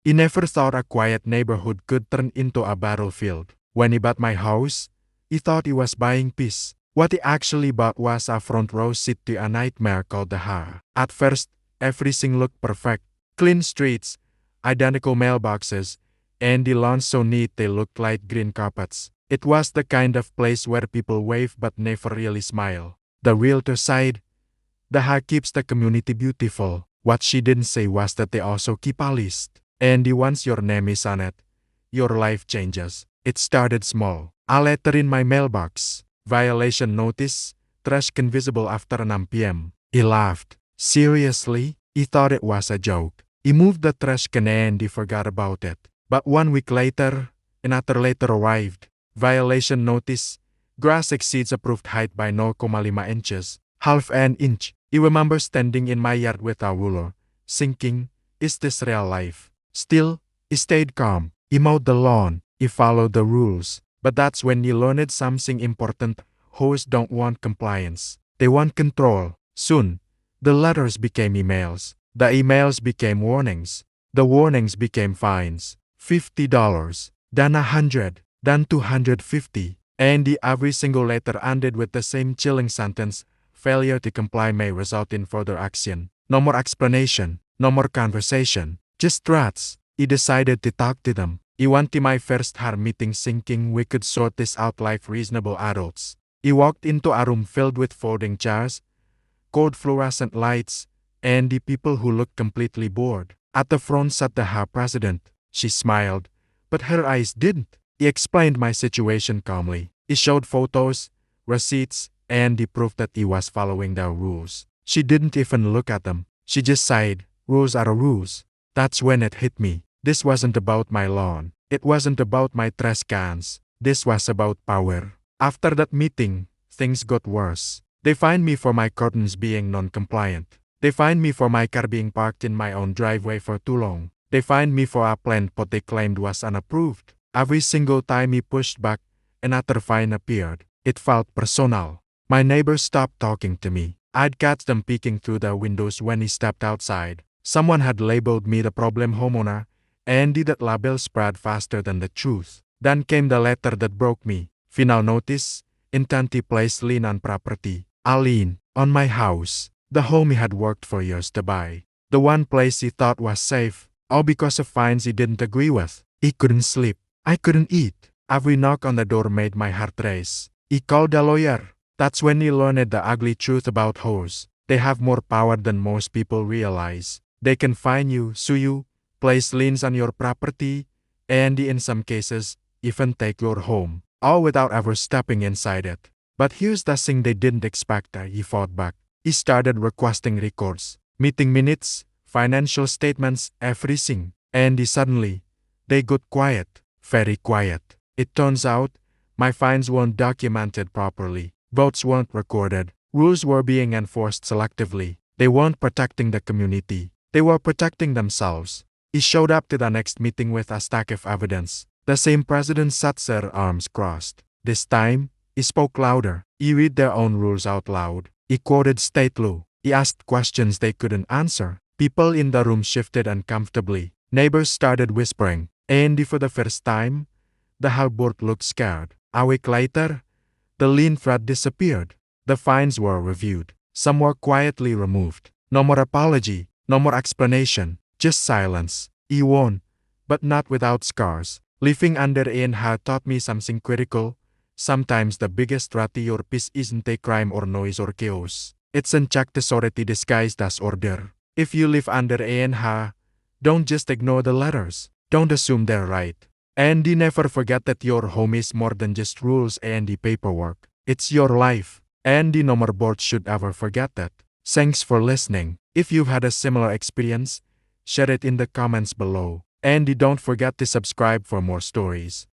He never thought a quiet neighborhood could turn into a battlefield. When he bought my house, he thought he was buying peace. What he actually bought was a front row seat to a nightmare called the HOA. At first, everything looked perfect. Clean streets, identical mailboxes, and the lawns so neat they looked like green carpets. It was the kind of place where people wave but never really smile. The realtor sighed. The HOA keeps the community beautiful. What she didn't say was that they also keep a list. And once your name is on it, your life changes. It started small. A letter in my mailbox. Violation notice. Trash can visible after 9 p.m. He laughed. Seriously? He thought it was a joke. He moved the trash can and he forgot about it. But 1 week later, another letter arrived. Violation notice. Grass exceeds approved height by 0.5 inches. Half an inch. He remembers standing in my yard with a ruler, thinking, is this real life? Still, he stayed calm. He mowed the lawn. He followed the rules. But that's when he learned something important. HOAs don't want compliance. They want control. Soon, the letters became emails. The emails became warnings. The warnings became fines. $50, then $100, then $250. And every single letter ended with the same chilling sentence. Failure to comply may result in further action. No more explanation. No more conversation. Just threats. He decided to talk to them. He went to my first HOA meeting thinking we could sort this out like reasonable adults. He walked into a room filled with folding chairs, cold fluorescent lights, and the people who looked completely bored. At the front sat the HOA president. She smiled, but her eyes didn't. He explained my situation calmly. He showed photos, receipts, and the proof that he was following the rules. She didn't even look at them. She just sighed. Rules are rules. That's when it hit me. This wasn't about my lawn. It wasn't about my trash cans. This was about power. After that meeting, things got worse. They fined me for my curtains being non-compliant. They fined me for my car being parked in my own driveway for too long. They fined me for a plant pot they claimed was unapproved. Every single time he pushed back, another fine appeared. It felt personal. My neighbors stopped talking to me. I'd catch them peeking through the windows when he stepped outside. Someone had labeled me the problem homeowner, and that label spread faster than the truth. Then came the letter that broke me. Final notice, intent to place lien on property. A lien on my house, the home he had worked for years to buy. The one place he thought was safe, all because of fines he didn't agree with. He couldn't sleep. I couldn't eat. Every knock on the door made my heart race. He called a lawyer. That's when he learned the ugly truth about HOAs. They have more power than most people realize. They can fine you, sue you, place liens on your property, and in some cases, even take your home, all without ever stepping inside it. But here's the thing they didn't expect. He fought back. He started requesting records, meeting minutes, financial statements, everything. And suddenly, they got quiet, very quiet. It turns out, my fines weren't documented properly. Votes weren't recorded. Rules were being enforced selectively. They weren't protecting the community. They were protecting themselves. He showed up to the next meeting with a stack of evidence. The same president sat there, arms crossed. This time, he spoke louder. He read their own rules out loud. He quoted state law. He asked questions they couldn't answer. People in the room shifted uncomfortably. Neighbors started whispering. And for the first time, the HOA board looked scared. A week later, the lien threat disappeared. The fines were reviewed. Some were quietly removed. No more apology. No more explanation. Just silence. He won, but not without scars. Living under an HOA taught me something critical. Sometimes the biggest threat to your peace isn't a crime or noise or chaos. It's unchecked authority disguised as order. If you live under an HOA, don't just ignore the letters. Don't assume they're right. And never forget that your home is more than just rules and the paperwork. It's your life. And no more board should ever forget that. Thanks for listening. If you've had a similar experience, share it in the comments below. And don't forget to subscribe for more stories.